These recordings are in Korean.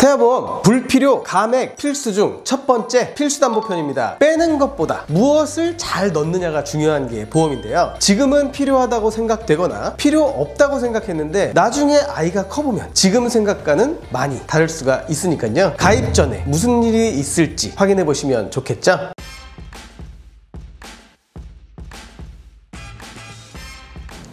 태아보험 불필요 감액 필수 중 첫 번째 필수담보편입니다. 빼는 것보다 무엇을 잘 넣느냐가 중요한 게 보험인데요. 지금은 필요하다고 생각되거나 필요 없다고 생각했는데 나중에 아이가 커보면 지금 생각과는 많이 다를 수가 있으니까요. 가입 전에 무슨 일이 있을지 확인해 보시면 좋겠죠.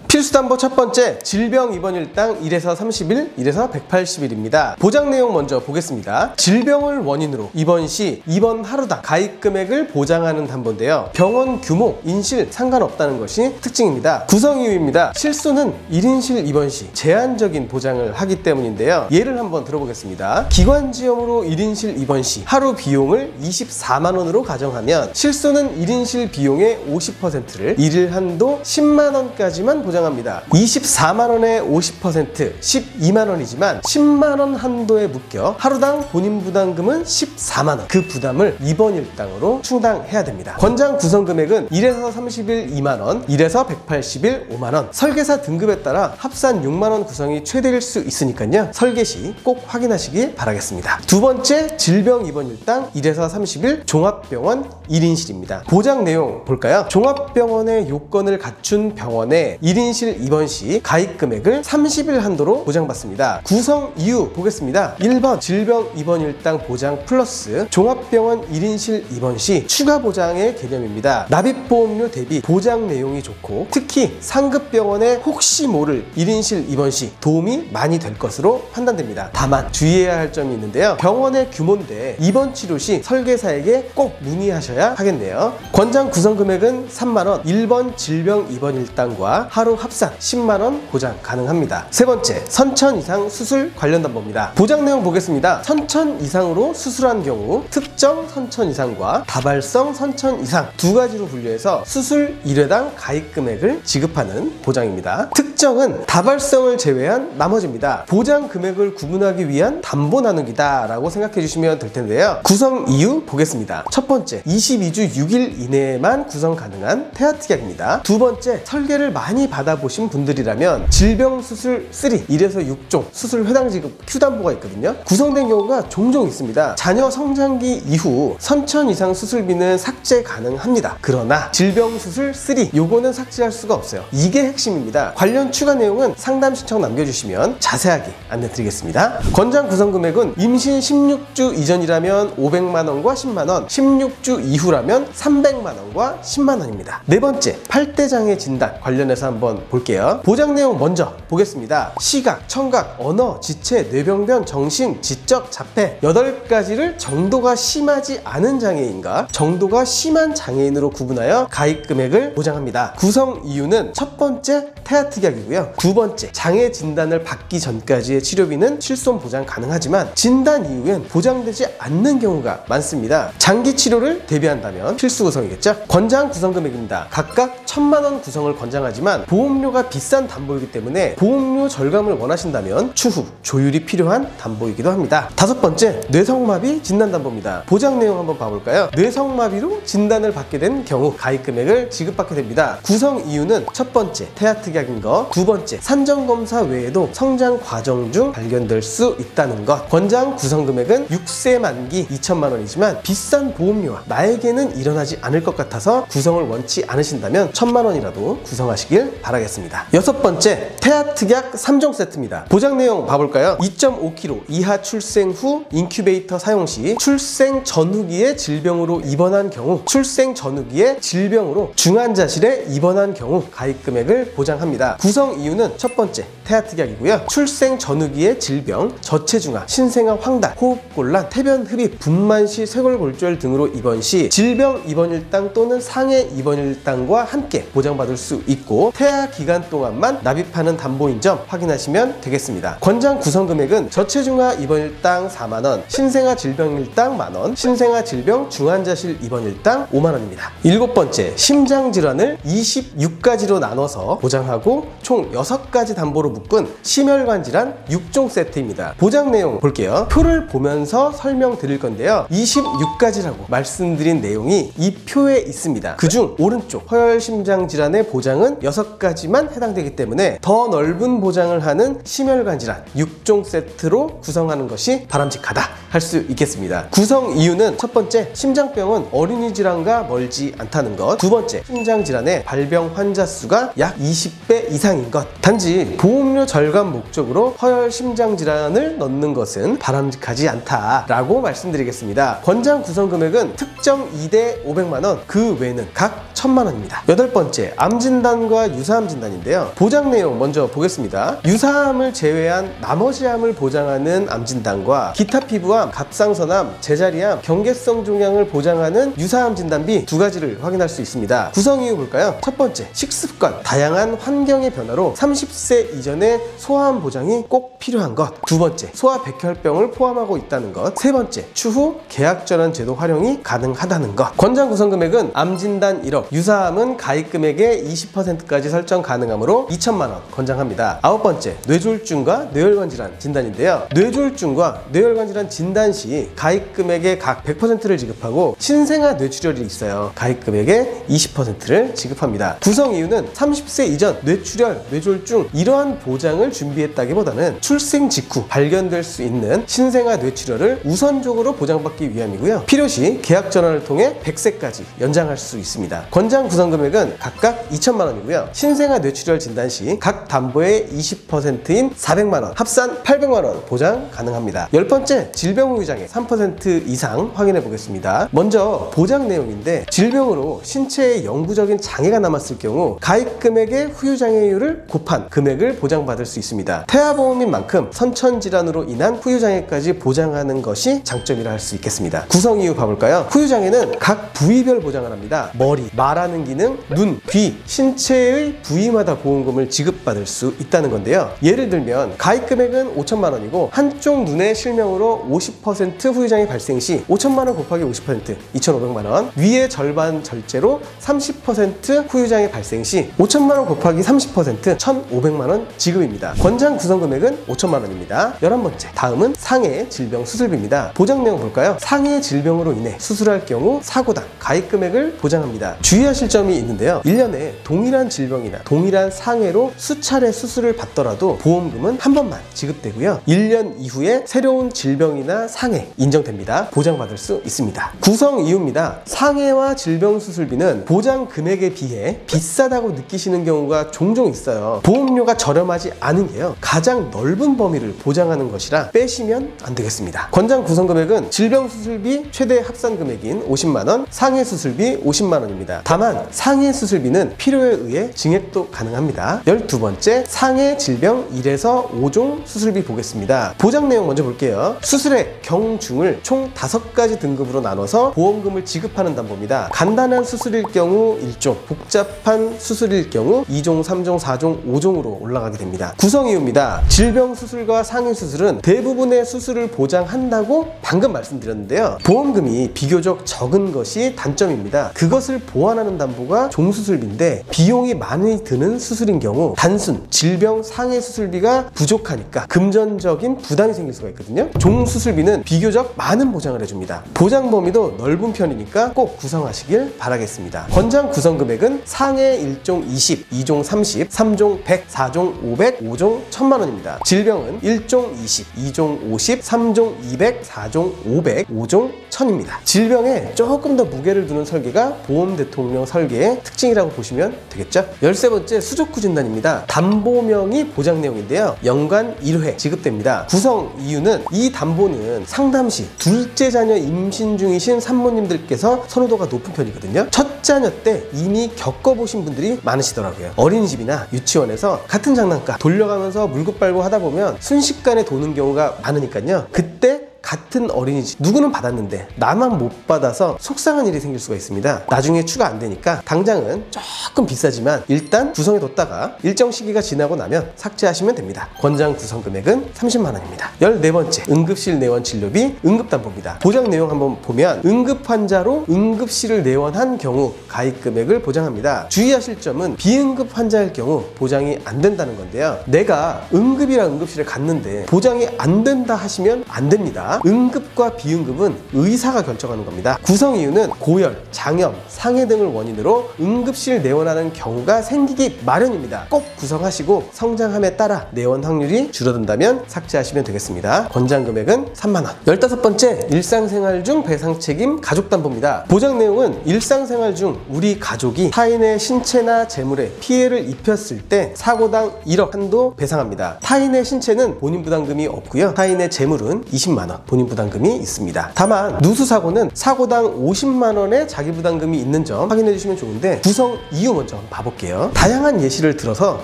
필수담보 첫 번째, 질병 입원일당 1에서 30일, 1에서 180일입니다. 보장 내용 먼저 보겠습니다. 질병을 원인으로 입원 시 입원 하루당 가입 금액을 보장하는 담보인데요. 병원 규모, 인실 상관없다는 것이 특징입니다. 구성 이유입니다. 실손은 1인실 입원 시 제한적인 보장을 하기 때문인데요. 예를 한번 들어보겠습니다. 기관지염으로 1인실 입원 시 하루 비용을 24만 원으로 가정하면 실손은 1인실 비용의 50%를 1일 한도 10만 원까지만 보장합니다. 24만원의 50% 12만원이지만 10만원 한도에 묶여 하루당 본인 부담금은 14만원, 그 부담을 입원 일당으로 충당해야 됩니다. 권장 구성 금액은 1에서 30일 2만원, 1에서 180일 5만원, 설계사 등급에 따라 합산 6만원 구성이 최대일 수 있으니까요. 설계 시 꼭 확인하시기 바라겠습니다. 두 번째, 질병 입원 일당 1에서 30일 종합병원 1인실입니다. 보장 내용 볼까요? 종합병원의 요건을 갖춘 병원에 1인실 입원 시 가입 금액을 30일 한도로 보장받습니다. 구성 이유 보겠습니다. 1번 질병 입원 일당 보장 플러스 종합병원 1인실 입원 시 추가 보장의 개념입니다. 납입보험료 대비 보장 내용이 좋고 특히 상급병원에 혹시 모를 1인실 입원 시 도움이 많이 될 것으로 판단됩니다. 다만 주의해야 할 점이 있는데요. 병원의 규모인데 입원 치료 시 설계사에게 꼭 문의하셔야 하겠네요. 권장 구성 금액은 3만원, 1번 질병 입원 일당과 하루 합산 10만원 보장 가능합니다. 세 번째, 선천 이상 수술 관련 담보입니다. 보장 내용 보겠습니다. 선천 이상으로 수술한 경우 특정 선천 이상과 다발성 선천 이상 두 가지로 분류해서 수술 1회당 가입 금액을 지급하는 보장입니다. 특정은 다발성을 제외한 나머지입니다. 보장 금액을 구분하기 위한 담보 나누기다 라고 생각해 주시면 될 텐데요. 구성 이유 보겠습니다. 첫 번째, 22주 6일 이내에만 구성 가능한 태아특약입니다. 두 번째, 설계를 많이 받아보신 분들이라면 질병수술 3, 1에서 6종 수술 회당 지급 Q담보가 있거든요. 구성된 경우가 종종 있습니다. 자녀 성장기 이후 선천 이상 수술비는 삭제 가능합니다. 그러나 질병수술 3, 요거는 삭제할 수가 없어요. 이게 핵심입니다. 관련 추가 내용은 상담 신청 남겨주시면 자세하게 안내드리겠습니다. 권장 구성 금액은 임신 16주 이전이라면 500만원과 10만원, 16주 이후라면 300만원과 10만원입니다. 네 번째, 팔대장애 진단 관련해서 한번 볼게요. 보장 내용 먼저 보겠습니다. 시각, 청각, 언어, 지체, 뇌병변, 정신, 지적, 자폐 8가지를 정도가 심하지 않은 장애인과 정도가 심한 장애인으로 구분하여 가입 금액을 보장합니다. 구성 이유는 첫 번째, 태아특약이고요. 두 번째, 장애 진단을 받기 전까지의 치료비는 실손 보장 가능하지만 진단 이후엔 보장되지 않는 경우가 많습니다. 장기 치료를 대비한다면 필수 구성이겠죠. 권장 구성 금액입니다. 각각 1000만원 구성을 권장하지만 보험료가 비싼 담보이기 때문에 보험료 절감을 원하신다면 추후 조율이 필요한 담보이기도 합니다. 다섯 번째, 뇌성마비 진단담보입니다. 보장 내용 한번 봐볼까요? 뇌성마비로 진단을 받게 된 경우 가입 금액을 지급받게 됩니다. 구성 이유는 첫 번째, 태아특약인 것, 두 번째, 산정검사 외에도 성장 과정 중 발견될 수 있다는 것. 권장 구성 금액은 6세 만기 2천만 원이지만 비싼 보험료와 나에게는 일어나지 않을 것 같아서 구성을 원치 않으신다면 1000만 원이라도 구성하시길 바라겠습니다. 여섯 번째, 태아특약 3종 세트입니다. 보장 내용 봐볼까요? 2.5kg 이하 출생 후 인큐베이터 사용 시 출생 전후기에 질병으로 입원한 경우, 출생 전후기에 질병으로 중환자실에 입원한 경우 가입 금액을 보장합니다. 구성 이유는 첫 번째, 태아특약이고요. 출생 전후기에 질병, 저체중아, 신생아 황달, 호흡곤란, 태변 흡입, 분만 시 쇄골골절 등으로 입원 시 질병 입원일당 또는 상해 입원일당과 함께 보장받을 수 있고 태아 기간 동안만 납입하는 담보인 점 확인하시면 되겠습니다. 권장 구성 금액은 저체중아 입원일당 4만원, 신생아 질병일당 만원, 신생아 질병 중환자실 입원일당 5만원입니다. 일곱 번째, 심장질환을 26가지로 나눠서 보장하고 총 6가지 담보로 묶은 심혈관 질환 6종 세트입니다. 보장 내용 볼게요. 표를 보면서 설명드릴 건데요. 26가지라고 말씀드린 내용이 이 표에 있습니다. 그중 오른쪽 허혈심장 질환의 보장은 6가지만 질환까지만 해당되기 때문에 더 넓은 보장을 하는 심혈관 질환 6종 세트로 구성하는 것이 바람직하다 할 수 있겠습니다. 구성 이유는 첫 번째, 심장병은 어린이 질환과 멀지 않다는 것. 두 번째, 심장질환의 발병 환자 수가 약 20배 이상인 것. 단지 보험료 절감 목적으로 허혈 심장질환을 넣는 것은 바람직하지 않다라고 말씀드리겠습니다. 권장 구성 금액은 특정 2대 500만원, 그 외에는 각 1000만원입니다. 여덟 번째, 암 진단과 유사암 진단인데요. 보장 내용 먼저 보겠습니다. 유사암을 제외한 나머지 암을 보장하는 암 진단과 기타 피부암, 갑상선암, 제자리암, 경계성 종양을 보장하는 유사암 진단비 두 가지를 확인할 수 있습니다. 구성 이유 볼까요? 첫 번째, 식습관, 다양한 환경의 변화로 30세 이전의 소아암 보장이 꼭 필요한 것. 두 번째, 소아백혈병을 포함하고 있다는 것. 세 번째, 추후 계약전환 제도 활용이 가능하다는 것. 권장 구성 금액은 암 진단 1억, 유사암은 가입 금액의 20%까지 설정 가능하므로 2천만원 권장합니다. 아홉 번째, 뇌졸중과 뇌혈관 질환 진단인데요. 뇌졸중과 뇌혈관 질환 진단 시 가입 금액의 각 100%를 지급하고 신생아 뇌출혈이 있어요. 가입 금액의 20%를 지급합니다. 구성 이유는 30세 이전 뇌출혈, 뇌졸중 이러한 보장을 준비했다기보다는 출생 직후 발견될 수 있는 신생아 뇌출혈을 우선적으로 보장받기 위함이고요. 필요시 계약 전환을 통해 100세까지 연장할 수 있습니다. 권장 구성 금액은 각각 2천만원이고요. 신생아 뇌출혈 진단 시 각 담보의 20%인 400만원, 합산 800만원 보장 가능합니다. 열 번째, 질병 후유장애 3% 이상 확인해 보겠습니다. 먼저 보장 내용인데, 질병으로 신체에 영구적인 장애가 남았을 경우 가입 금액의 후유장애율을 곱한 금액을 보장받을 수 있습니다. 태아보험인 만큼 선천질환으로 인한 후유장애까지 보장하는 것이 장점이라 할 수 있겠습니다. 구성 이유 봐볼까요? 후유장애는 각 부위별 보장을 합니다. 머리, 말하는 기능, 눈, 귀, 신체의 부위마다 보험금을 지급받을 수 있다는 건데요. 예를 들면 가입 금액은 5천만원이고 한쪽 눈의 실명으로 50% 후유장애 발생 시 5천만원 곱하기 50% 2,500만원, 위의 절반 절제로 30% 후유장애 발생 시 5천만원 곱하기 30% 1,500만원 지급입니다. 권장 구성 금액은 5천만원입니다. 11번째, 다음은 상해 질병 수술비입니다. 보장 내용 볼까요? 상해 질병으로 인해 수술할 경우 사고당 가입 금액을 보장합니다. 주의하실 점이 있는데요. 1년에 동일한 질병이나 동일한 상해로 수차례 수술을 받더라도 보험금은 한 번만 지급되고요. 1년 이후에 새로운 질병이나 상해 인정됩니다. 보장받을 수 있습니다. 구성 이유입니다. 상해와 질병 수술비는 보장 금액에 비해 비싸다고 느끼시는 경우가 종종 있어요. 보험료가 저렴하지 않은 게요, 가장 넓은 범위를 보장하는 것이라 빼시면 안 되겠습니다. 권장 구성 금액은 질병 수술비 최대 합산 금액인 50만원, 상해 수술비 50만원입니다. 다만 상해 수술비는 필요에 의해 증액도 가능합니다. 12번째, 상해 질병 1에서 5종 수술비 보겠습니다. 보장 내용 먼저 볼게요. 수술의 경중을 총 5가지 등급으로 나눠서 보험금을 지급하는 담보입니다. 간단한 수술일 경우 1종, 복잡한 수술일 경우 2종, 3종, 4종, 5종으로 올라가게 됩니다. 구성 이유입니다. 질병 수술과 상해 수술은 대부분의 수술을 보장한다고 방금 말씀드렸는데요. 보험금이 비교적 적은 것이 단점입니다. 그것을 보완하는 담보가 종수술비인데 비용이 많이 드는 수술인 경우 단순 질병 상해 수술비가 부족하니까 금전적인 부담이 생길 수가 있거든요. 종수술비는 비교적 많은 보장을 해줍니다. 보장 범위도 넓은 편이니까 꼭 구성하시길 바라겠습니다. 권장 구성 금액은 상해 1종 20, 2종 30, 3종 100, 4종 500, 5종 1000만원입니다. 질병은 1종 20, 2종 50, 3종 200, 4종 500, 5종 1000입니다. 질병에 조금 더 무게를 두는 설계가 보험 대통령 설계의 특징이라고 보시면 되겠죠? 13번째, 수족구 진단입니다. 담보명의 보장 내용인데요. 연간 1회 지급됩니다. 구성 이유는 이 담보는 상담 시 둘째 자녀 임신 중이신 산모님들께서 선호도가 높은 편이거든요. 첫 자녀 때 이미 겪어보신 분들이 많으시더라고요. 어린이집이나 유치원에서 같은 장난감 돌려가면서 물고 빨고 하다 보면 순식간에 도는 경우가 많으니까요. 그때 같은 어린이집 누구는 받았는데 나만 못 받아서 속상한 일이 생길 수가 있습니다. 나중에 추가 안 되니까 당장은 조금 비싸지만 일단 구성해 뒀다가 일정 시기가 지나고 나면 삭제하시면 됩니다. 권장 구성 금액은 30만원입니다. 14번째, 응급실 내원 진료비 응급담보입니다. 보장 내용 한번 보면 응급 환자로 응급실을 내원한 경우 가입 금액을 보장합니다. 주의하실 점은 비응급 환자일 경우 보장이 안 된다는 건데요. 내가 응급이랑 응급실에 갔는데 보장이 안 된다 하시면 안 됩니다. 응급과 비응급은 의사가 결정하는 겁니다. 구성 이유는 고열, 장염, 상해 등을 원인으로 응급실 내원하는 경우가 생기기 마련입니다. 꼭 구성하시고 성장함에 따라 내원 확률이 줄어든다면 삭제하시면 되겠습니다. 권장 금액은 3만 원. 15번째, 일상생활 중 배상책임 가족담보입니다. 보장 내용은 일상생활 중 우리 가족이 타인의 신체나 재물에 피해를 입혔을 때 사고당 1억 한도 배상합니다. 타인의 신체는 본인 부담금이 없고요. 타인의 재물은 20만 원 본인 부담금이 있습니다. 다만 누수사고는 사고당 50만 원의 자기 부담금이 있는 점 확인해 주시면 좋은데, 구성 이유 먼저 한번 봐볼게요. 다양한 예시를 들어서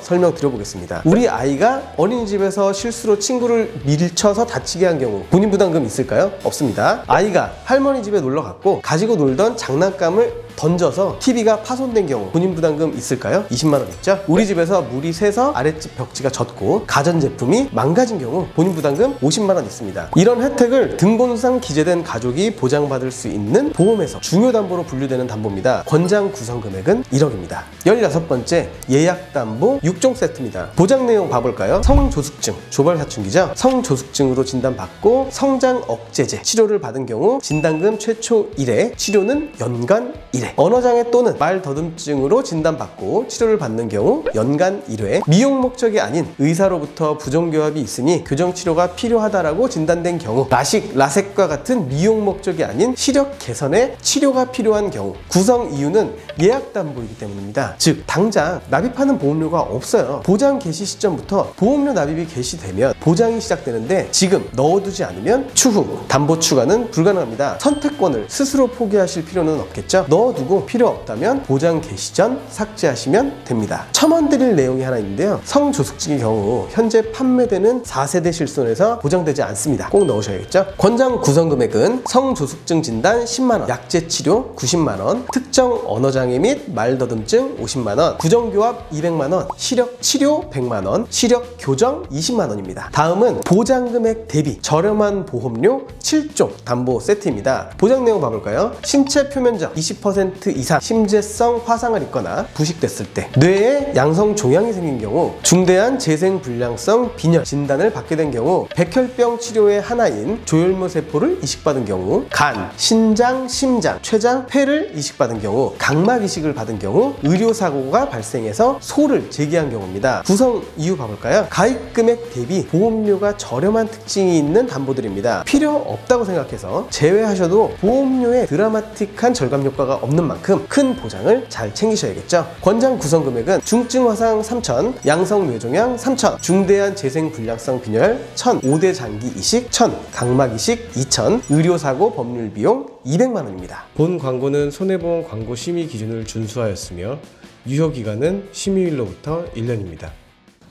설명드려보겠습니다. 우리 아이가 어린이집에서 실수로 친구를 밀쳐서 다치게 한 경우 본인 부담금 있을까요? 없습니다. 아이가 할머니 집에 놀러 갔고 가지고 놀던 장난감을 던져서 TV가 파손된 경우 본인 부담금 있을까요? 20만 원 있죠? 우리 집에서 물이 새서 아랫집 벽지가 젖고 가전제품이 망가진 경우 본인 부담금 50만 원 있습니다. 이런 혜택을 등본상 기재된 가족이 보장받을 수 있는 보험에서 중요담보로 분류되는 담보입니다. 권장 구성 금액은 1억입니다. 16번째, 예약담보 6종 세트입니다. 보장 내용 봐볼까요? 성조숙증, 조발사춘기죠? 성조숙증으로 진단받고 성장 억제제 치료를 받은 경우 진단금 최초 1회, 치료는 연간 1회. 언어장애 또는 말더듬증으로 진단받고 치료를 받는 경우 연간 1회. 미용 목적이 아닌 의사로부터 부정교합이 있으니 교정치료가 필요하다라고 진단된 경우, 라식, 라섹과 같은 미용 목적이 아닌 시력 개선에 치료가 필요한 경우. 구성 이유는 예약담보이기 때문입니다. 즉 당장 납입하는 보험료가 없어요. 보장 개시 시점부터 보험료 납입이 개시되면 보장이 시작되는데, 지금 넣어두지 않으면 추후 담보 추가는 불가능합니다. 선택권을 스스로 포기하실 필요는 없겠죠. 넣어두고 필요 없다면 보장 개시 전 삭제하시면 됩니다. 첨언 드릴 내용이 하나 있는데요. 성조숙증의 경우 현재 판매되는 4세대 실손에서 보장되지 않습니다. 꼭 넣으셔야겠죠. 권장 구성 금액은 성조숙증 진단 10만원, 약제 치료 90만원, 특정 언어장애 및 말더듬증 50만원, 부정교합 200만원, 시력 치료 100만원, 시력 교정 20만원입니다. 다음은 보장 금액 대비 저렴한 보험료 7종 담보 세트입니다. 보장 내용 봐볼까요? 신체 표면적 20% 이상 심재성 화상을 입거나 부식됐을 때, 뇌에 양성 종양이 생긴 경우, 중대한 재생불량성 빈혈 진단을 받게 된 경우, 백혈병 치료의 하나인 조혈모 세포를 이식받은 경우, 간, 신장, 심장, 췌장, 폐를 이식받은 경우, 각막 이식을 받은 경우, 의료사고가 발생해서 소를 제기한 경우입니다. 구성 이유 봐볼까요? 가입 금액 대비 보험료가 저렴한 특징이 있는 담보들입니다. 필요 없다고 생각해서 제외하셔도 보험료에 드라마틱한 절감 효과가 없는 만큼 큰 보장을 잘 챙기셔야겠죠. 권장 구성 금액은 중증 화상 3천, 양성 뇌종양 3천, 중대한 재생불량성 빈혈 1,000, 5대 장기 이식 1,000, 각막 이식 2,000, 의료사고 법률 비용 200만원입니다. 본 광고는 손해보험 광고 심의 기준을 준수하였으며 유효기간은 심의일로부터 1년입니다.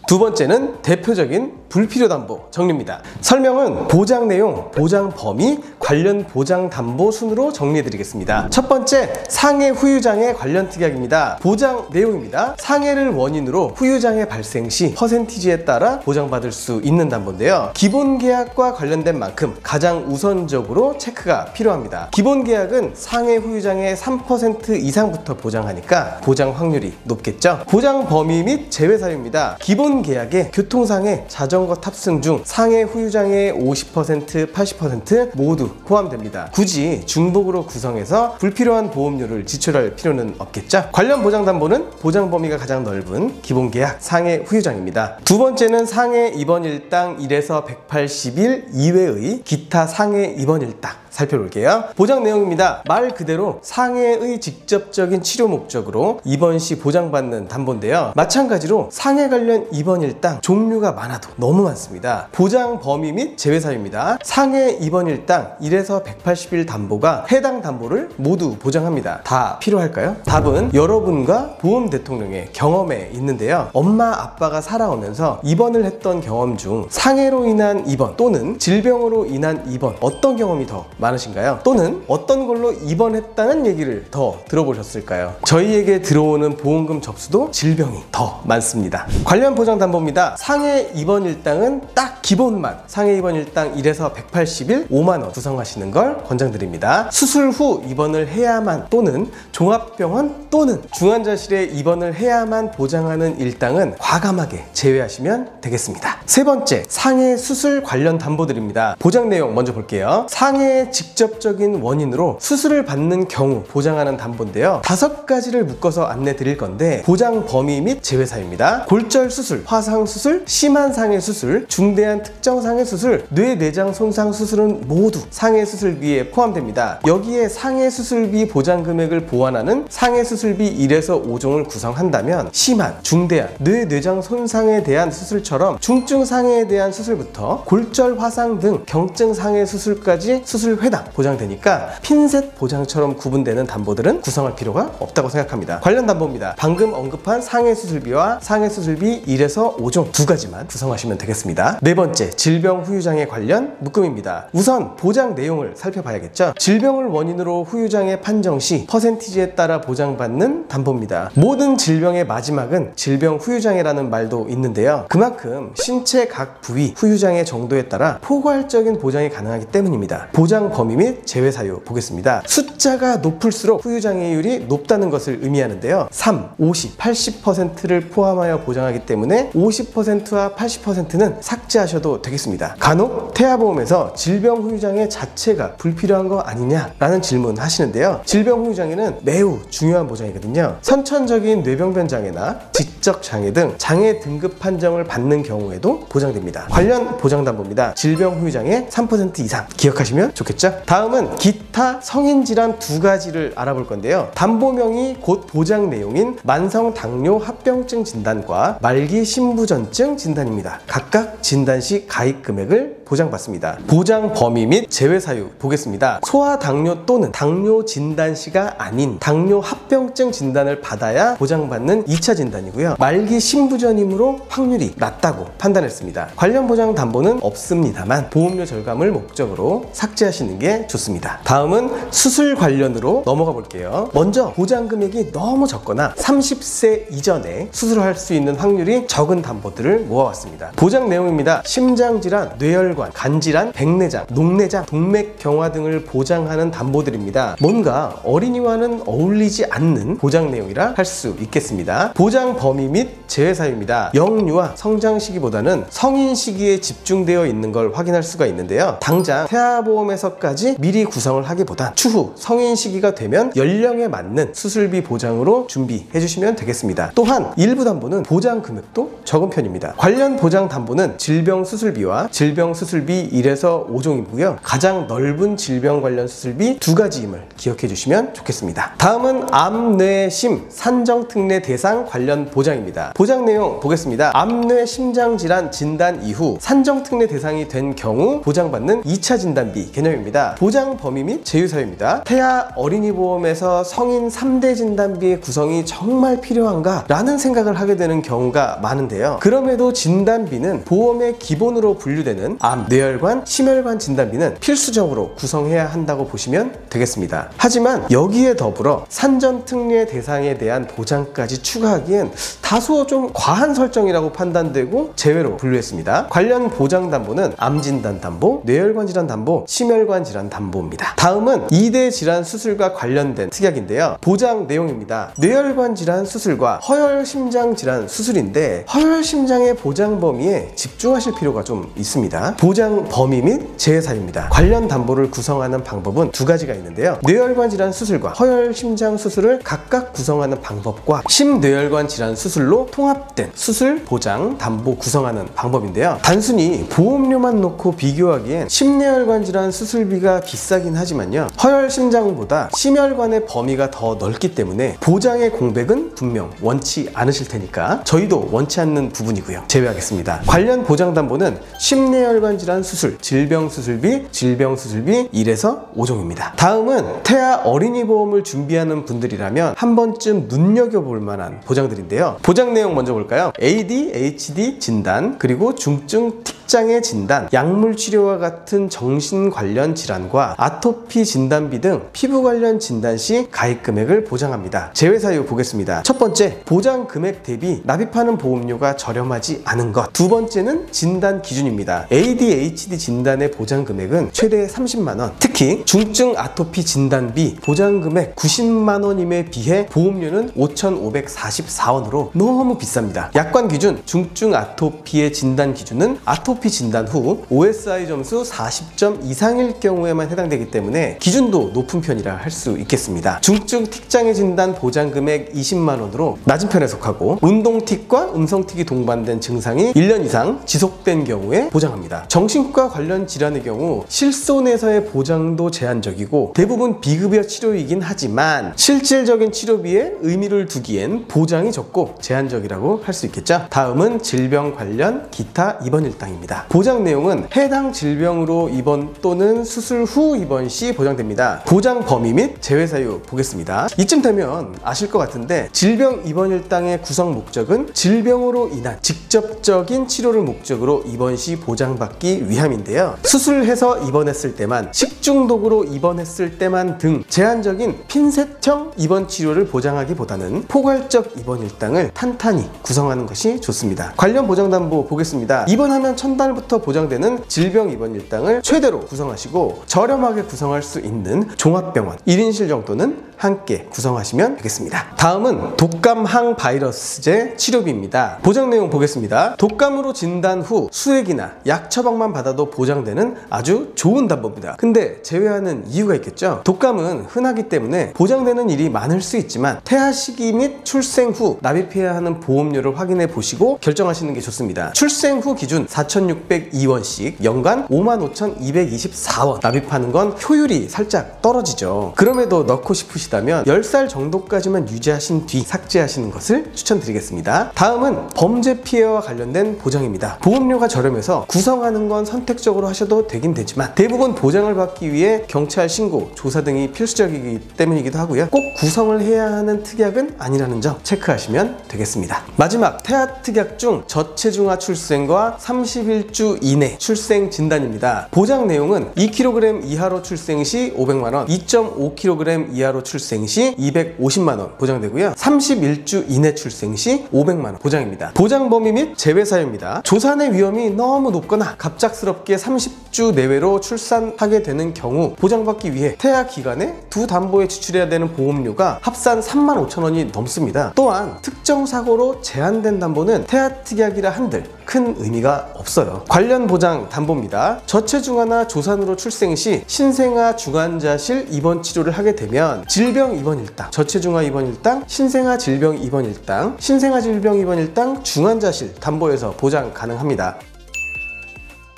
두 번째는 대표적인 불필요담보 정리입니다. 설명은 보장 내용, 보장 범위, 관련 보장 담보 순으로 정리해드리겠습니다. 첫 번째, 상해 후유장애 관련 특약입니다. 보장 내용입니다. 상해를 원인으로 후유장애 발생 시 퍼센티지에 따라 보장받을 수 있는 담보인데요. 기본 계약과 관련된 만큼 가장 우선적으로 체크가 필요합니다. 기본 계약은 상해 후유장애 3% 이상부터 보장하니까 보장 확률이 높겠죠. 보장 범위 및 제외 사유입니다. 기본 계약에 교통상해, 자전거 탑승 중 상해 후유장애 50%, 80% 모두 포함됩니다. 굳이 중복으로 구성해서 불필요한 보험료를 지출할 필요는 없겠죠. 관련 보장담보는 보장 범위가 가장 넓은 기본계약 상해 후유장입니다. 두 번째는 상해 입원 일당 1에서 180일 이외의 기타 상해 입원 일당 살펴볼게요. 보장 내용입니다. 말 그대로 상해의 직접적인 치료 목적으로 입원 시 보장받는 담보인데요. 마찬가지로 상해 관련 입원 일당 종류가 많아도 너무 많습니다. 보장 범위 및 제외 사유입니다. 상해 입원 일당 1에서 180일 담보가 해당 담보를 모두 보장합니다. 다 필요할까요? 답은 여러분과 보험 대통령의 경험에 있는데요. 엄마 아빠가 살아오면서 입원을 했던 경험 중 상해로 인한 입원 또는 질병으로 인한 입원 어떤 경험이 더 많으신가요? 또는 어떤 걸로 입원했다는 얘기를 더 들어보셨을까요? 저희에게 들어오는 보험금 접수도 질병이 더 많습니다. 관련 보장담보입니다. 상해 입원 일당은 딱 기본만 상해 입원 일당 1에서 180일 5만원 구성하시는 걸 권장드립니다. 수술 후 입원을 해야만 또는 종합병원 또는 중환자실에 입원을 해야만 보장하는 일당은 과감하게 제외하시면 되겠습니다. 세 번째, 상해 수술 관련 담보들입니다. 보장 내용 먼저 볼게요. 상해의 직접적인 원인으로 수술을 받는 경우 보장하는 담보인데요. 5가지를 묶어서 안내 드릴 건데 보장 범위 및 제외 사유입니다. 골절 수술, 화상 수술, 심한 상해 수술, 중대한 특정 상해 수술, 뇌 내장 손상 수술은 모두 상해 수술비에 포함됩니다. 여기에 상해 수술비 보장 금액을 보완하는 상해 수술비 1에서 5종을 구성한다면 심한, 중대한, 뇌 내장 손상에 대한 수술처럼 중증 상해에 대한 수술부터 골절 화상 등 경증 상해 수술까지 수술 회당 보장되니까 핀셋 보장처럼 구분되는 담보들은 구성할 필요가 없다고 생각합니다. 관련 담보입니다. 방금 언급한 상해 수술비와 상해 수술비 1에서 5종 2가지만 구성하시면 되겠습니다. 네 번째, 질병 후유장애 관련 묶음입니다. 우선 보장 내용을 살펴봐야겠죠. 질병을 원인으로 후유장애 판정 시 퍼센티지에 따라 보장받는 담보입니다. 모든 질병의 마지막은 질병 후유장애라는 말도 있는데요. 그만큼 신체 각 부위 후유장애 정도에 따라 포괄적인 보장이 가능하기 때문입니다. 보장 범위 및 제외 사유 보겠습니다. 숫자가 높을수록 후유장애율이 높다는 것을 의미하는데요. 3, 50, 80%를 포함하여 보장하기 때문에 50%와 80%는 삭제하셔도 되겠습니다. 간혹 태아보험에서 질병 후유장애 자체가 불필요한 거 아니냐라는 질문 하시는데요. 질병 후유장애는 매우 중요한 보장이거든요. 선천적인 뇌병변 장애나 지적 장애 등 장애 등급 판정을 받는 경우에도 보장됩니다. 관련 보장담보입니다. 질병 후유장애 3% 이상 기억하시면 좋겠죠? 다음은 기타 성인질환 2가지를 알아볼 건데요. 담보명이 곧 보장 내용인 만성 당뇨 합병증 진단과 말기 신부전증 진단입니다. 각각 진단 시 가입 금액을 보장받습니다. 보장 범위 및 제외 사유 보겠습니다. 소아당뇨 또는 당뇨 진단 시가 아닌 당뇨 합병증 진단을 받아야 보장받는 2차 진단이고요. 말기 신부전이므로 확률이 낮다고 판단했습니다. 관련 보장 담보는 없습니다만 보험료 절감을 목적으로 삭제하시는 게 좋습니다. 다음은 수술 관련으로 넘어가 볼게요. 먼저 보장 금액이 너무 적거나 30세 이전에 수술할 수 있는 확률이 적은 담보들을 모아왔습니다. 보장 내용입니다. 심장질환, 뇌혈관, 간질환, 백내장, 녹내장, 동맥경화 등을 보장하는 담보들입니다. 뭔가 어린이와는 어울리지 않는 보장 내용이라 할 수 있겠습니다. 보장 범위 및 제외 사유입니다. 영유아 성장 시기보다는 성인 시기에 집중되어 있는 걸 확인할 수가 있는데요. 당장 태아보험에서까지 미리 구성을 하기보단 추후 성인 시기가 되면 연령에 맞는 수술비 보장으로 준비해 주시면 되겠습니다. 또한 일부 담보는 보장 금액도 적은 편입니다. 관련 보장 담보는 질병 수술비와 질병 수술비 1에서 5종이고요. 가장 넓은 질병 관련 수술비 2가지임을 기억해 주시면 좋겠습니다. 다음은 암, 뇌, 심, 산정특례 대상 관련 보장입니다. 보장 내용 보겠습니다. 암, 뇌, 심장질환 진단 이후 산정특례 대상이 된 경우 보장받는 2차 진단비 개념입니다. 보장 범위 및 제휴 사유입니다. 태아 어린이보험에서 성인 3대 진단비의 구성이 정말 필요한가? 라는 생각을 하게 되는 경우가 많은데요. 그럼에도 진단비는 보험의 기본으로 분류되는 암, 뇌혈관, 심혈관 진단비는 필수적으로 구성해야 한다고 보시면 되겠습니다. 하지만 여기에 더불어 산전특례 대상에 대한 보장까지 추가하기엔 다소 좀 과한 설정이라고 판단되고 제외로 분류했습니다. 관련 보장 담보는 암진단 담보, 뇌혈관 질환 담보, 심혈관 질환 담보입니다. 다음은 2대 질환 수술과 관련된 특약인데요. 보장 내용입니다. 뇌혈관 질환 수술과 허혈심장 질환 수술인데 허혈심장의 보장 범위에 집중하실 필요가 좀 있습니다. 보장 범위 및 제외 사유입니다. 관련 담보를 구성하는 방법은 2가지가 있는데요. 뇌혈관 질환 수술과 허혈심장 수술을 각각 구성하는 방법과 심뇌혈관 질환 수술로 통합된 수술 보장 담보 구성하는 방법인데요. 단순히 보험료만 놓고 비교하기엔 심뇌혈관 질환 수술비가 비싸긴 하지만요. 허혈심장보다 심혈관의 범위가 더 넓기 때문에 보장의 공백은 분명 원치 않으실 테니까 저희도 원치 않는 부분이고요. 제외하겠습니다. 관련 보장 담보는 심뇌혈관 피부관련 수술, 질병수술비 1에서 5종입니다. 다음은 태아 어린이보험을 준비하는 분들이라면 한 번쯤 눈여겨볼 만한 보장들인데요. 보장 내용 먼저 볼까요? ADHD 진단, 그리고 중증 틱장애 진단, 약물 치료와 같은 정신 관련 질환과 아토피 진단비 등 피부 관련 진단 시 가입 금액을 보장합니다. 제외 사유 보겠습니다. 첫 번째, 보장 금액 대비 납입하는 보험료가 저렴하지 않은 것. 두 번째는 진단 기준입니다. ADHD 진단의 보장 금액은 최대 30만 원. 특히 중증 아토피 진단비 보장 금액 90만 원임에 비해 보험료는 5,544원으로 너무 비쌉니다. 약관 기준, 중증 아토피의 진단 기준은 아토피 진단 후 OSI 점수 40점 이상일 경우에만 해당되기 때문에 기준도 높은 편이라 할 수 있겠습니다. 중증 틱장애 진단 보장 금액 20만 원으로 낮은 편에 속하고, 운동틱과 음성틱이 동반된 증상이 1년 이상 지속된 경우에 보장합니다. 정신과 관련 질환의 경우 실손에서의 보장도 제한적이고 대부분 비급여 치료이긴 하지만 실질적인 치료비에 의미를 두기엔 보장이 적고 제한적이라고 할 수 있겠죠. 다음은 질병 관련 기타 입원 일당입니다. 보장 내용은 해당 질병으로 입원 또는 수술 후 입원 시 보장됩니다. 보장 범위 및 제외 사유 보겠습니다. 이쯤 되면 아실 것 같은데, 질병 입원 일당의 구성 목적은 질병으로 인한 직접적인 치료를 목적으로 입원 시 보장받기 위함인데요. 수술해서 입원했을 때만, 식중독으로 입원했을 때만 등 제한적인 핀셋형 입원 치료를 보장하기보다는 포괄적 입원 일당을 탄탄히 구성하는 것이 좋습니다. 관련 보장담보 보겠습니다. 입원하면 첫날부터 보장되는 질병 입원 일당을 최대로 구성하시고 저렴하게 구성할 수 있는 종합병원 1인실 정도는 함께 구성하시면 되겠습니다. 다음은 독감 항바이러스제 치료비입니다. 보장 내용 보겠습니다. 독감으로 진단 후 수액이나 약 처방만 받아도 보장되는 아주 좋은 담보입니다. 근데 제외하는 이유가 있겠죠. 독감은 흔하기 때문에 보장되는 일이 많을 수 있지만 태아 시기 및 출생 후 납입해야 하는 보험료를 확인해 보시고 결정하시는 게 좋습니다. 출생 후 기준 4,602원씩 연간 55,224원 납입하는 건 효율이 살짝 떨어지죠. 그럼에도 넣고 싶으시다면 10살 정도까지만 유지하신 뒤 삭제하시는 것을 추천드리겠습니다. 다음은 범죄 피해와 관련된 보장입니다. 보험료가 저렴해서 구성하는 건 선택적으로 하셔도 되긴 되지만 대부분 보장을 받기 위해 경찰 신고, 조사 등이 필수적이기 때문이기도 하고요. 꼭 구성을 해야 하는 특약은 아니라는 점 체크하시면 되겠습니다. 마지막, 태아 특약 중 저체중아 출생과 31주 이내 출생 진단입니다. 보장 내용은 2kg 이하로 출생 시 500만원, 2.5kg 이하로 출생 시 250만원 보장되고요. 31주 이내 출생 시 500만원 보장입니다. 보장 범위 및 제외 사유입니다. 조산의 위험이 너무 높거나 갑작스럽게 30주 내외로 출산하게 되는 경우 보장받기 위해 태아 기간에 두 담보에 지출해야 되는 보험료가 합산 35,000원이 넘습니다. 또한 특정 사고로 제한된 담보는 태아 특약이라 한들 큰 의미가 없어요. 관련 보장 담보입니다. 저체중아나 조산으로 출생 시 신생아 중환자실 입원 치료를 하게 되면 질병 입원 일당, 저체중아 입원 일당, 신생아 질병 입원 일당, 신생아 질병 입원 일당 중환자실 담보에서 보장 가능합니다.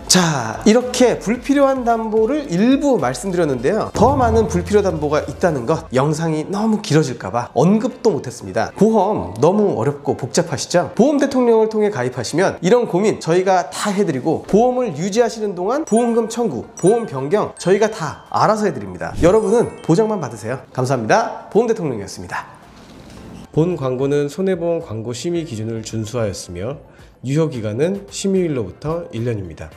자, 이렇게 불필요한 담보를 일부 말씀드렸는데요. 더 많은 불필요 담보가 있다는 것, 영상이 너무 길어질까봐 언급도 못했습니다. 보험 너무 어렵고 복잡하시죠? 보험 대통령을 통해 가입하시면 이런 고민 저희가 다 해드리고, 보험을 유지하시는 동안 보험금 청구, 보험 변경 저희가 다 알아서 해드립니다. 여러분은 보장만 받으세요. 감사합니다. 보험 대통령이었습니다. 본 광고는 손해보험 광고 심의 기준을 준수하였으며 유효기간은 심의일로부터 1년입니다.